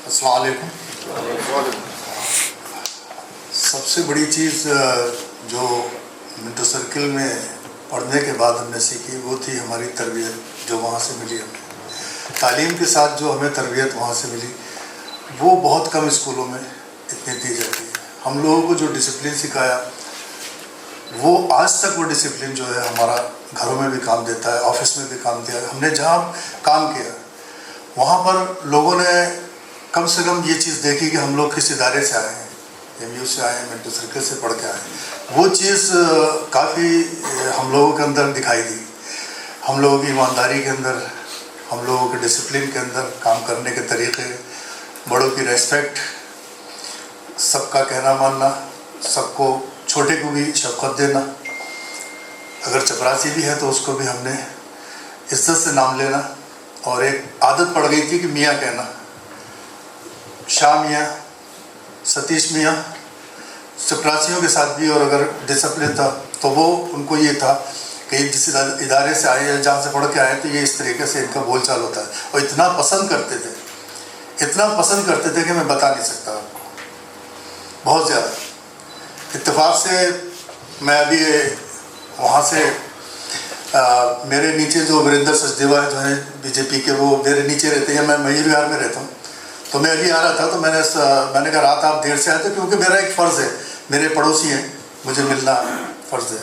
अस्सलाम वालेकुम। सबसे बड़ी चीज़ जो मिंटो सर्किल में पढ़ने के बाद हमने सीखी वो थी हमारी तरबियत, जो वहाँ से मिली हमें। तालीम के साथ जो हमें तरबियत वहाँ से मिली वो बहुत कम स्कूलों में इतनी दी जाती है। हम लोगों को जो डिसिप्लिन सिखाया वो आज तक वो डिसिप्लिन जो है हमारा घरों में भी काम देता है, ऑफिस में भी काम दिया है। हमने जहाँ काम किया वहाँ पर लोगों ने कम से कम ये चीज़ देखी कि हम लोग किस इदारे से आए हैं, MU से आए हैं, मिंटो सर्किल से पढ़ के आए हैं। वो चीज़ काफ़ी हम लोगों के अंदर दिखाई दी, हम लोगों की ईमानदारी के अंदर, हम लोगों के डिसिप्लिन के अंदर, काम करने के तरीक़े, बड़ों की रेस्पेक्ट, सबका कहना मानना, सबको छोटे को भी शफ़क़त देना, अगर चपरासी भी है तो उसको भी हमने इज्जत से नाम लेना। और एक आदत पड़ गई थी कि मियाँ कहना, शाह मियाँ, सतीश मियाँ, चपरासियों के साथ भी। और अगर डिसिप्लिन था तो वो उनको ये था कि जिस इदारे से आए या जहाँ से पढ़ के आए तो ये इस तरीके से इनका बोलचाल होता है। और इतना पसंद करते थे, इतना पसंद करते थे कि मैं बता नहीं सकता आपको, बहुत ज़्यादा। इत्तेफाक से मैं अभी वहाँ से मेरे नीचे जो वीरेंद्र सचदेवा जो हैं BJP के, वो मेरे नीचे रहते हैं, मैं मयूर विहार में रहता हूँ। तो मैं अभी आ रहा था तो मैंने कहा रात आप देर से आए थे, क्योंकि मेरा एक फ़र्ज़ है, मेरे पड़ोसी हैं, मुझे मिलना फ़र्ज़ है।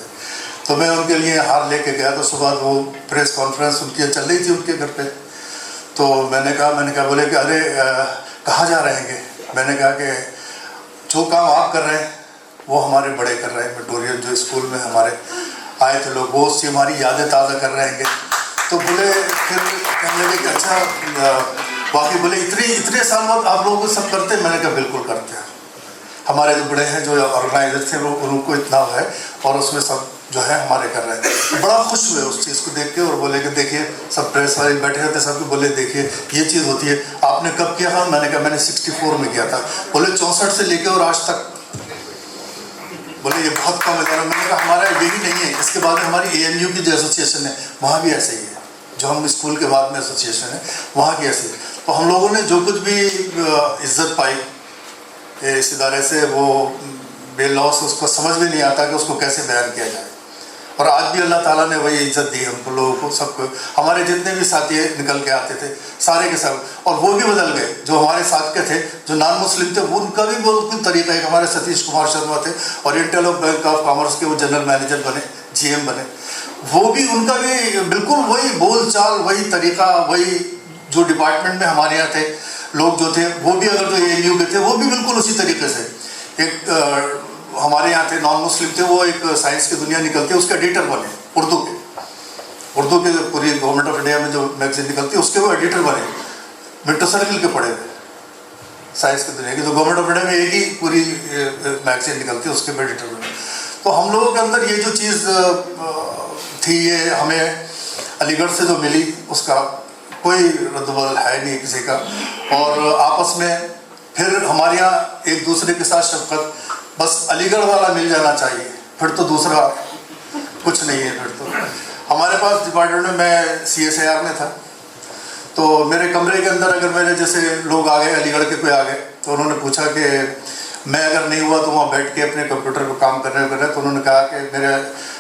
तो मैं उनके लिए हार लेके गया। तो सुबह वो प्रेस कॉन्फ्रेंस उनकी चल रही थी उनके घर पे। तो मैंने कहा बोले कि अरे कहाँ जा रहे हैं? मैंने कहा कि जो काम आप कर रहे हैं वो हमारे बड़े कर रहे हैं, मेटोरियल जो स्कूल में हमारे आए थे लोग, वो उससे हमारी यादें ताज़ा कर रहे हैं। तो बोले, फिर कहने लगे कि अच्छा बाकी बोले इतने साल बाद आप लोग सब करते हैं? मैंने कहा बिल्कुल करते हैं। हमारे जो बड़े हैं, जो ऑर्गेनाइजर थे, वो उनको इतना है और उसमें सब जो है हमारे कर रहे हैं। तो बड़ा खुश हुए उस चीज़ को देख के और बोले कि देखिए, सब प्रेस वाले बैठे रहते, सबको बोले देखिए ये चीज़ होती है। आपने कब किया था? मैंने कहा मैंने 64 में किया था। बोले 64 से लेके और आज तक? बोले ये बहुत कम है। मैंने कहा हमारा यही नहीं है, इसके बाद में हमारी ANU की जो एसोसिएशन है वहाँ भी ऐसे ही है, जो हम स्कूल के बाद में एसोसिएशन है वहाँ की ऐसे। तो हम लोगों ने जो कुछ भी इज्जत पाई इस इदारे से, वो बेलौस उसको समझ में नहीं आता कि उसको कैसे बयान किया जाए। और आज भी अल्लाह ताला ने वही इज्जत दी हमको, लोगों को, सबको। हमारे जितने भी साथी निकल के आते थे सारे के सब, और वो भी बदल गए। जो हमारे साथ के थे, जो नॉन मुस्लिम थे, वो उनका भी बहुत तरीका है। हमारे सतीश कुमार शर्मा थे, ओरिएंटल बैंक ऑफ कॉमर्स के, वो जनरल मैनेजर बने, GM बने। वो भी, उनका भी बिल्कुल वही बोल चाल, वही तरीका, वही जो डिपार्टमेंट में हमारे यहाँ थे लोग जो थे, वो भी अगर जो ANU के थे वो भी बिल्कुल उसी तरीके से। एक हमारे यहाँ थे नॉन मुस्लिम थे, वो एक साइंस की दुनिया निकलती है उसके एडिटर बने, उर्दू के पूरी गवर्नमेंट ऑफ इंडिया में जो मैगजीन निकलती है उसके वो एडिटर बने। मिंटो सर्किल के पढ़े हुए साइंस की दुनिया की, जो गवर्नमेंट ऑफ इंडिया में एक ही पूरी मैगजीन निकलती है उसके भी एडिटर बने। तो हम लोगों के अंदर ये जो चीज़ थी, ये हमें अलीगढ़ से जो मिली, उसका कोई रद्द-बदल है नहीं किसी का। और आपस में फिर हमारे यहाँ एक दूसरे के साथ शफ़क़त, बस अलीगढ़ वाला मिल जाना चाहिए, फिर तो दूसरा कुछ नहीं है। फिर तो हमारे पास डिपार्टमेंट में, मैं CSIR में था, तो मेरे कमरे के अंदर अगर मेरे जैसे लोग आ गए, अलीगढ़ के कोई आ गए, तो उन्होंने पूछा कि मैं अगर नहीं हुआ तो वहाँ बैठ के अपने कंप्यूटर पर काम कर रहे। तो उन्होंने कहा कि मेरे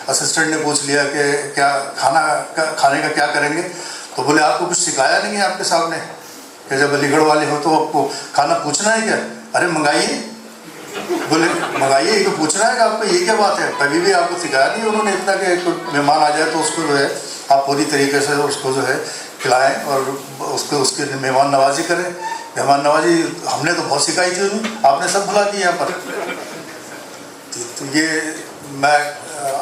असिस्टेंट ने पूछ लिया कि क्या खाने का क्या करेंगे? तो बोले आपको कुछ सिखाया नहीं है आपके सामने कि जब अलीगढ़ वाले हो तो आपको खाना पूछना है क्या? अरे मंगाइए। बोले मंगाइए, ये तो पूछना है कि आपको, ये क्या बात है? कभी भी आपको सिखाया नहीं उन्होंने इतना कि मेहमान आ जाए तो उसको जो है आप पूरी तरीके से उसको जो है खिलाएं और उसकी मेहमान नवाजी करें। मेहमान नवाजी हमने तो बहुत सिखाई थी उन्हें, आपने सब भुला दी यहाँ पर। तो ये मैं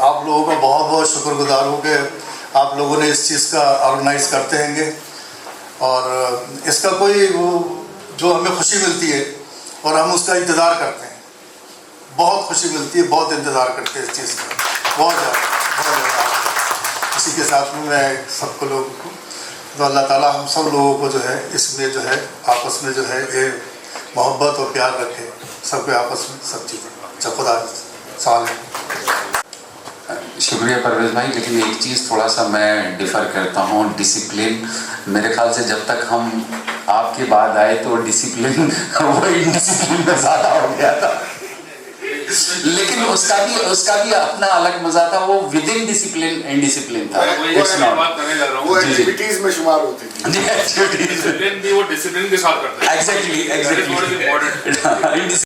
आप लोगों का बहुत बहुत शुक्रगुजार हूँ कि आप लोगों ने इस चीज़ का ऑर्गेनाइज करते हैंगे। और इसका कोई वो जो हमें खुशी मिलती है और हम उसका इंतज़ार करते हैं, बहुत खुशी मिलती है, बहुत इंतज़ार करते हैं इस चीज़ का, बहुत ज़्यादा। इसी के साथ में मैं सबको लोगों को, तो अल्लाह ताला हम सब लोगों को जो है इसमें जो है आपस में जो है ये मोहब्बत और प्यार रखे, सबके आपस में सब चीज़ें। खुदा साल शुक्रिया परवेज़ भाई। लेकिन एक चीज़ थोड़ा सा मैं डिफ़र करता हूँ, डिसिप्लिन मेरे ख्याल से जब तक हम आपके बाद आए तो डिसिप्लिन वो इनडिसिप्लिन में ज्यादा हो गया था, लेकिन उसका भी अपना अलग मजा था, वो with in discipline and discipline था। वो एक्टिविटीज में शुमार होती थी। डिसिप्लिन भी वो डिसिप्लिन के साथ करते हैं। एग्जैक्टली